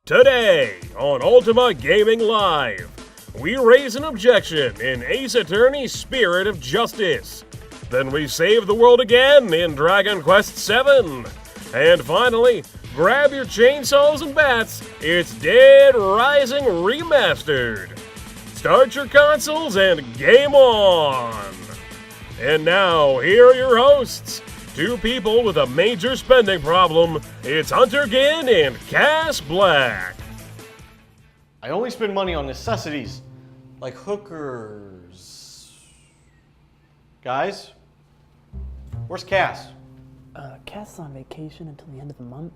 Today on Ultima Gaming Live, we raise an objection in Ace Attorney's Spirit of Justice. Then we save the world again in Dragon Quest VII. And finally, grab your chainsaws and bats, it's Dead Rising Remastered. Start your consoles and game on! And now, here are your hosts. Two people with a major spending problem. It's Hunter Ginn and Cass Black. I only spend money on necessities, like hookers. Guys, where's Cass? Cass is on vacation until the end of the month.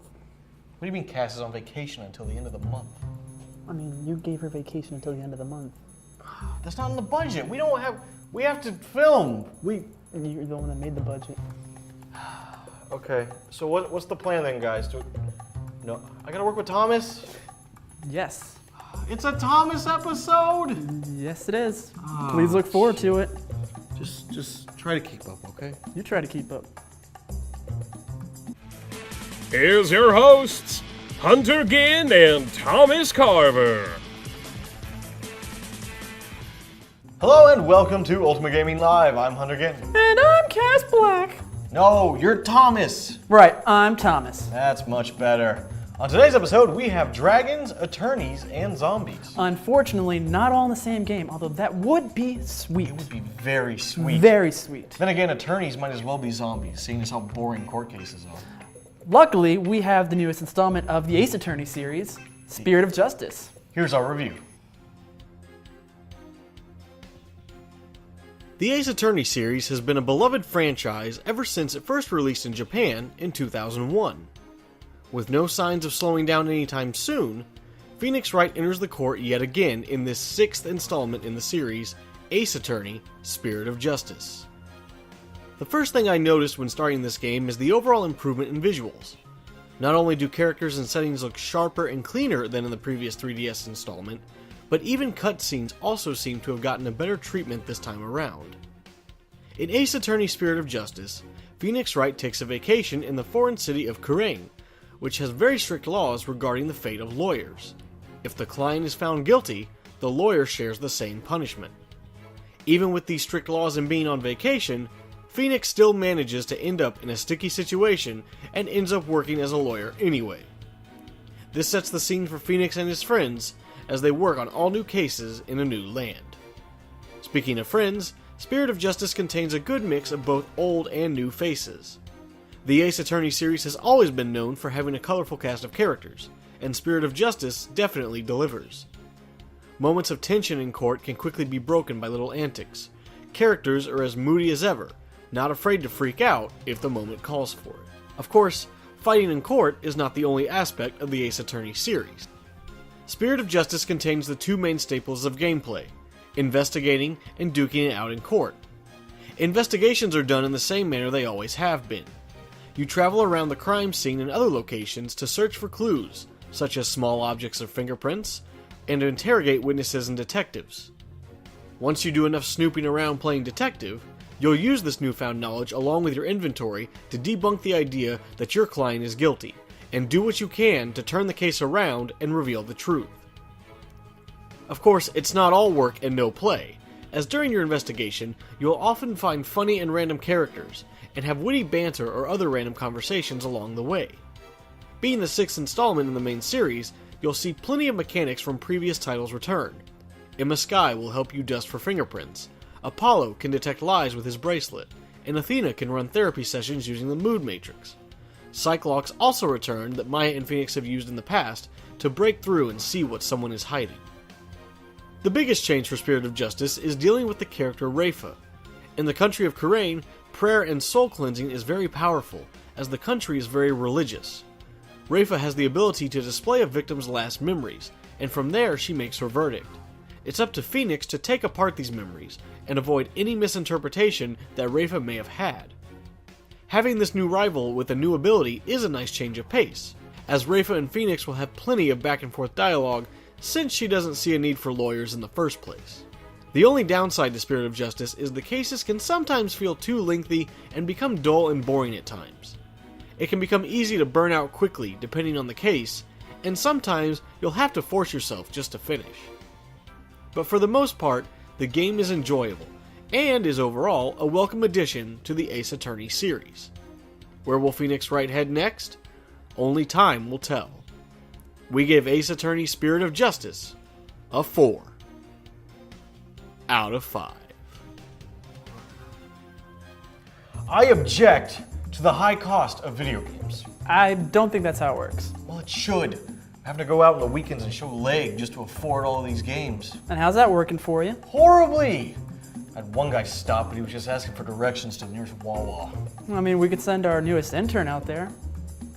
What do you mean Cass is on vacation until the end of the month? I mean, you gave her vacation until the end of the month. That's not in the budget. We have to film. You're the one that made the budget. Okay, so what's the plan then, guys? No, I gotta work with Thomas? Yes. It's a Thomas episode! Yes, it is. Please look forward to it. Just try to keep up, okay? You try to keep up. Here's your hosts, Hunter Ginn and Thomas Carver. Hello and welcome to Ultima Gaming Live. I'm Hunter Ginn. And I'm Cass Black. No, you're Thomas. Right, I'm Thomas. That's much better. On today's episode, we have dragons, attorneys, and zombies. Unfortunately, not all in the same game, although that would be sweet. It would be very sweet. Very sweet. Then again, attorneys might as well be zombies, seeing as how boring court cases are. Luckily, we have the newest installment of the Ace Attorney series, Spirit of Justice. Here's our review. The Ace Attorney series has been a beloved franchise ever since it first released in Japan in 2001. With no signs of slowing down anytime soon, Phoenix Wright enters the court yet again in this sixth installment in the series, Ace Attorney: Spirit of Justice. The first thing I noticed when starting this game is the overall improvement in visuals. Not only do characters and settings look sharper and cleaner than in the previous 3DS installment, but even cutscenes also seem to have gotten a better treatment this time around. In Ace Attorney: Spirit of Justice, Phoenix Wright takes a vacation in the foreign city of Kurein, which has very strict laws regarding the fate of lawyers. If the client is found guilty, the lawyer shares the same punishment. Even with these strict laws and being on vacation, Phoenix still manages to end up in a sticky situation and ends up working as a lawyer anyway. This sets the scene for Phoenix and his friends as they work on all new cases in a new land. Speaking of friends, Spirit of Justice contains a good mix of both old and new faces. The Ace Attorney series has always been known for having a colorful cast of characters, and Spirit of Justice definitely delivers. Moments of tension in court can quickly be broken by little antics. Characters are as moody as ever, not afraid to freak out if the moment calls for it. Of course, fighting in court is not the only aspect of the Ace Attorney series. Spirit of Justice contains the two main staples of gameplay: investigating and duking it out in court. Investigations are done in the same manner they always have been. You travel around the crime scene and other locations to search for clues, such as small objects or fingerprints, and to interrogate witnesses and detectives. Once you do enough snooping around playing detective, you'll use this newfound knowledge along with your inventory to debunk the idea that your client is guilty, and do what you can to turn the case around and reveal the truth. Of course, it's not all work and no play, as during your investigation, you'll often find funny and random characters, and have witty banter or other random conversations along the way. Being the sixth installment in the main series, you'll see plenty of mechanics from previous titles return. Emma Skye will help you dust for fingerprints, Apollo can detect lies with his bracelet, and Athena can run therapy sessions using the mood matrix. Cyclops also returned that Maya and Phoenix have used in the past to break through and see what someone is hiding. The biggest change for Spirit of Justice is dealing with the character Rafa. In the country of Kurein, prayer and soul cleansing is very powerful, as the country is very religious. Rafa has the ability to display a victim's last memories, and from there she makes her verdict. It's up to Phoenix to take apart these memories, and avoid any misinterpretation that Rafa may have had. Having this new rival with a new ability is a nice change of pace, as Rafa and Phoenix will have plenty of back and forth dialogue since she doesn't see a need for lawyers in the first place. The only downside to Spirit of Justice is the cases can sometimes feel too lengthy and become dull and boring at times. It can become easy to burn out quickly depending on the case, and sometimes you'll have to force yourself just to finish. But for the most part, the game is enjoyable, and is overall a welcome addition to the Ace Attorney series. Where will Phoenix Wright head next? Only time will tell. We gave Ace Attorney Spirit of Justice a 4 out of 5. I object to the high cost of video games. I don't think that's how it works. Well, it should. Having to go out on the weekends and show leg just to afford all of these games. And how's that working for you? Horribly! I had one guy stop, but he was just asking for directions to the nearest Wawa. I mean, we could send our newest intern out there.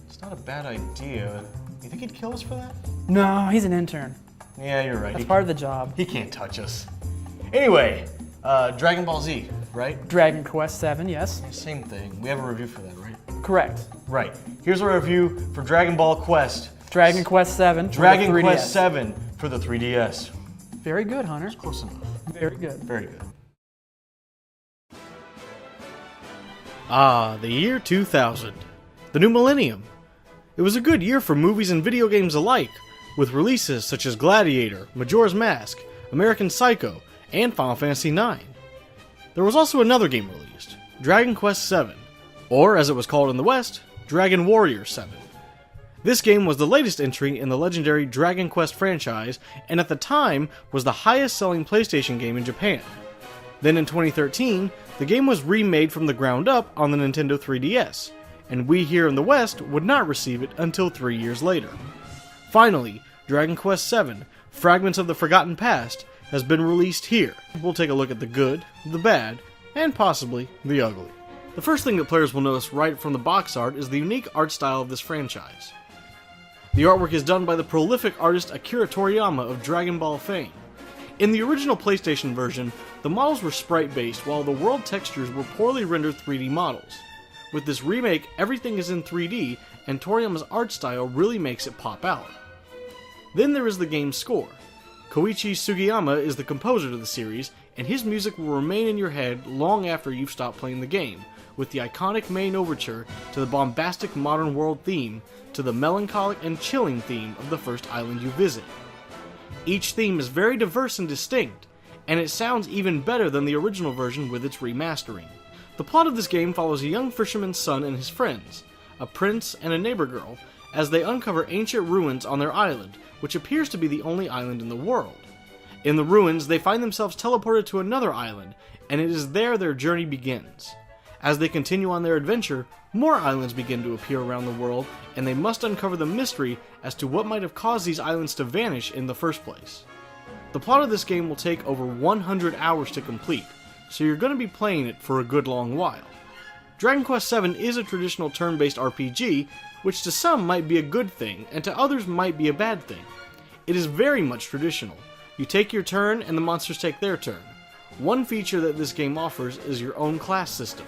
It's not a bad idea. You think he'd kill us for that? No, he's an intern. Yeah, you're right. That's part of the job. He can't touch us. Anyway, Dragon Ball Z, right? Dragon Quest VII, yes. Same thing. We have a review for that, right? Correct. Right. Here's a review for Dragon Ball Quest. Dragon Quest VII. Dragon Quest VII for the 3DS. Very good, Hunter. Close enough. Very good. Very good. Ah, the year 2000. The new millennium. It was a good year for movies and video games alike, with releases such as Gladiator, Majora's Mask, American Psycho, and Final Fantasy IX. There was also another game released, Dragon Quest VII, or as it was called in the West, Dragon Warrior 7. This game was the latest entry in the legendary Dragon Quest franchise, and at the time was the highest selling PlayStation game in Japan. Then in 2013, the game was remade from the ground up on the Nintendo 3DS, and we here in the West would not receive it until 3 years later. Finally, Dragon Quest VII, Fragments of the Forgotten Past, has been released here. We'll take a look at the good, the bad, and possibly the ugly. The first thing that players will notice right from the box art is the unique art style of this franchise. The artwork is done by the prolific artist Akira Toriyama of Dragon Ball fame. In the original PlayStation version, the models were sprite-based while the world textures were poorly rendered 3D models. With this remake, everything is in 3D, and Toriyama's art style really makes it pop out. Then there is the game's score. Koichi Sugiyama is the composer of the series, and his music will remain in your head long after you've stopped playing the game, with the iconic main overture to the bombastic modern world theme to the melancholic and chilling theme of the first island you visit. Each theme is very diverse and distinct, and it sounds even better than the original version with its remastering. The plot of this game follows a young fisherman's son and his friends, a prince and a neighbor girl, as they uncover ancient ruins on their island, which appears to be the only island in the world. In the ruins, they find themselves teleported to another island, and it is there their journey begins. As they continue on their adventure, more islands begin to appear around the world, and they must uncover the mystery as to what might have caused these islands to vanish in the first place. The plot of this game will take over 100 hours to complete, so you're going to be playing it for a good long while. Dragon Quest VII is a traditional turn-based RPG, which to some might be a good thing, and to others might be a bad thing. It is very much traditional. You take your turn, and the monsters take their turn. One feature that this game offers is your own class system.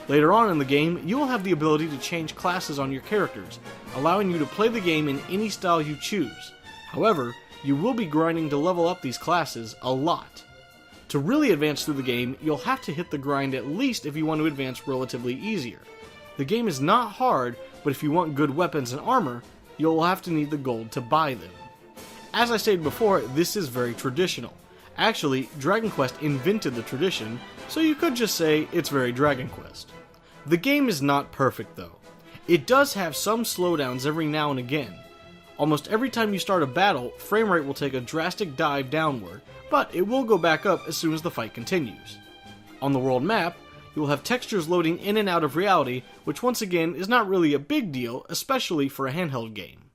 Later on in the game, you will have the ability to change classes on your characters, allowing you to play the game in any style you choose. However, you will be grinding to level up these classes a lot. To really advance through the game, you'll have to hit the grind at least if you want to advance relatively easier. The game is not hard, but if you want good weapons and armor, you'll have to need the gold to buy them. As I stated before, this is very traditional. Actually, Dragon Quest invented the tradition, so you could just say it's very Dragon Quest. The game is not perfect though. It does have some slowdowns every now and again. Almost every time you start a battle, frame rate will take a drastic dive downward, but it will go back up as soon as the fight continues. On the world map, you will have textures loading in and out of reality, which once again is not really a big deal, especially for a handheld game.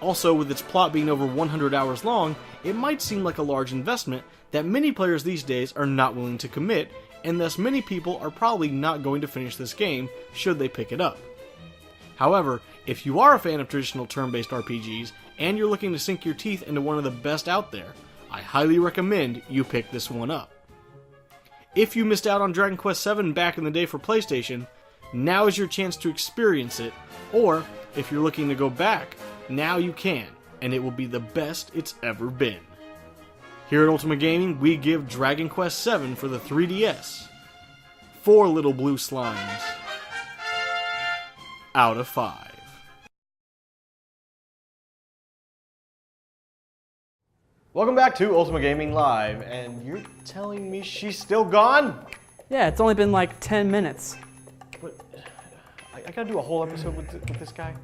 Also, with its plot being over 100 hours long, it might seem like a large investment that many players these days are not willing to commit, and thus many people are probably not going to finish this game should they pick it up. However, if you are a fan of traditional turn-based RPGs, and you're looking to sink your teeth into one of the best out there, I highly recommend you pick this one up. If you missed out on Dragon Quest VII back in the day for PlayStation, now is your chance to experience it, or if you're looking to go back, now you can, and it will be the best it's ever been. Here at Ultima Gaming, we give Dragon Quest VII for the 3DS 4 little blue slimes out of 5. Welcome back to Ultima Gaming Live, and you're telling me she's still gone? Yeah, it's only been like 10 minutes. What? I gotta do a whole episode with this guy?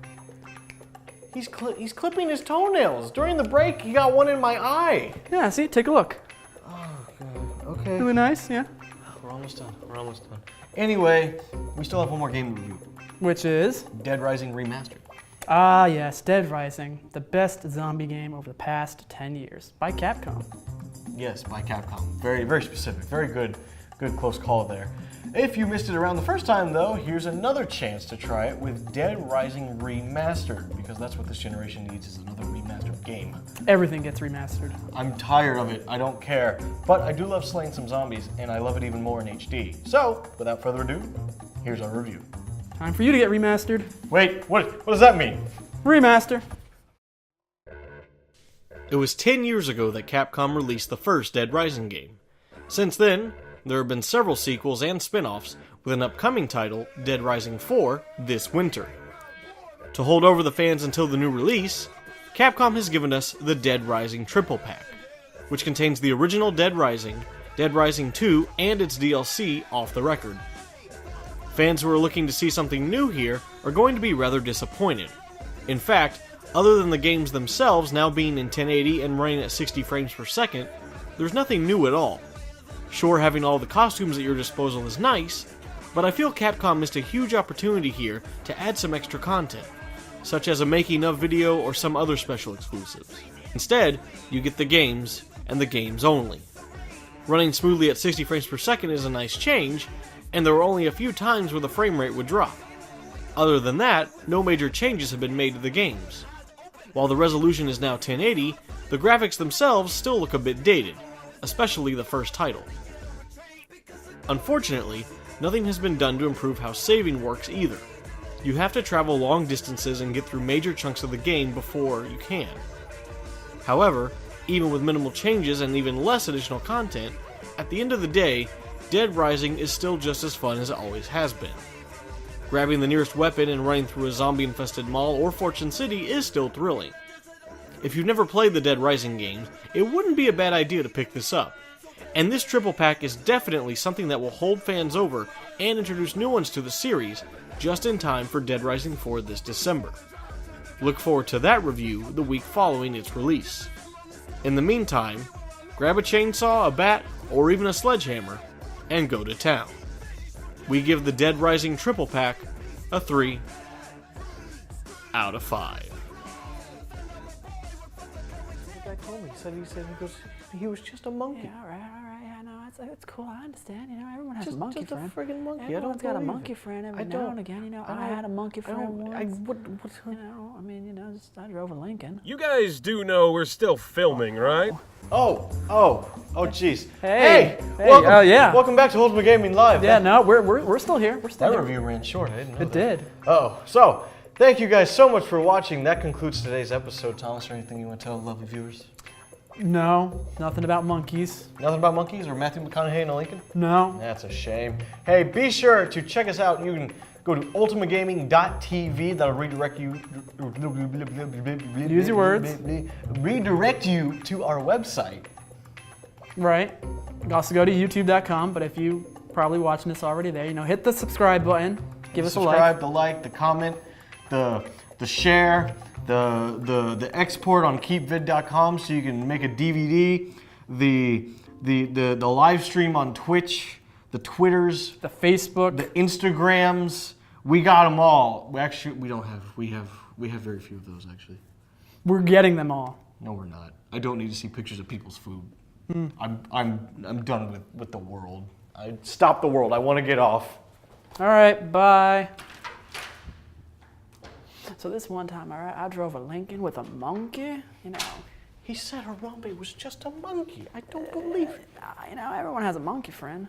He's clipping his toenails. During the break, he got one in my eye. Yeah, see, take a look. Oh, God. Okay. Really nice, yeah. We're almost done. Anyway, we still have one more game to review. Which is? Dead Rising Remastered. Ah, yes, Dead Rising, the best zombie game over the past 10 years by Capcom. Yes, by Capcom. Very, very specific. Very good close call there. If you missed it around the first time, though, here's another chance to try it with Dead Rising Remastered, because that's what this generation needs, is another remastered game. Everything gets remastered. I'm tired of it. I don't care. But I do love slaying some zombies, and I love it even more in HD. So, without further ado, here's our review. Time for you to get remastered. Wait, what does that mean? Remaster. It was 10 years ago that Capcom released the first Dead Rising game. Since then, there have been several sequels and spin-offs, with an upcoming title, Dead Rising 4, this winter. To hold over the fans until the new release, Capcom has given us the Dead Rising Triple Pack, which contains the original Dead Rising 2, and its DLC off the record. Fans who are looking to see something new here are going to be rather disappointed. In fact, other than the games themselves now being in 1080 and running at 60 frames per second, there's nothing new at all. Sure, having all the costumes at your disposal is nice, but I feel Capcom missed a huge opportunity here to add some extra content, such as a making of video or some other special exclusives. Instead, you get the games, and the games only. Running smoothly at 60 frames per second is a nice change, and there were only a few times where the frame rate would drop. Other than that, no major changes have been made to the games. While the resolution is now 1080, the graphics themselves still look a bit dated, especially the first title. Unfortunately, nothing has been done to improve how saving works either. You have to travel long distances and get through major chunks of the game before you can. However, even with minimal changes and even less additional content, at the end of the day, Dead Rising is still just as fun as it always has been. Grabbing the nearest weapon and running through a zombie-infested mall or Fortune City is still thrilling. If you've never played the Dead Rising games, it wouldn't be a bad idea to pick this up. And this triple pack is definitely something that will hold fans over and introduce new ones to the series, just in time for Dead Rising 4 this December. Look forward to that review the week following its release. In the meantime, grab a chainsaw, a bat, or even a sledgehammer, and go to town. We give the Dead Rising triple pack a 3 out of 5. The guy told me, he was just a monkey. Yeah, all right, I know, it's cool, I understand, everyone has a monkey just friend. a friggin' monkey. Everyone's got a monkey friend every now and again, I had a monkey friend once. I drove a Lincoln. You guys do know we're still filming, right? Oh, jeez. Hey, welcome, oh yeah. Welcome back to Ultima Gaming Live. Yeah, no, we're still here, That review ran short, I didn't know It did. So, thank you guys so much for watching. That concludes today's episode. Thomas, or anything you want to tell the lovely viewers? No, nothing about monkeys. Nothing about monkeys or Matthew McConaughey in a Lincoln? No. That's a shame. Hey, be sure to check us out. You can go to ultimagaming.tv. That'll redirect you. Use your words. Redirect you to our website. Right. You can also go to youtube.com, but if you probably watching this already there, hit the subscribe button. Give us a like. Subscribe, the like, the comment, the share, the export on keepvid.com so you can make a DVD, the live stream on Twitch, the Twitters, The Facebook. the Instagrams. We got them all. We have very few of those actually. We're getting them all. No, we're not. I don't need to see pictures of people's food. I'm done with the world. Stop the world. I want to get off. All right, bye. So this one time, all right, I drove a Lincoln with a monkey, He said Harambe was just a monkey. I don't believe it. everyone has a monkey friend.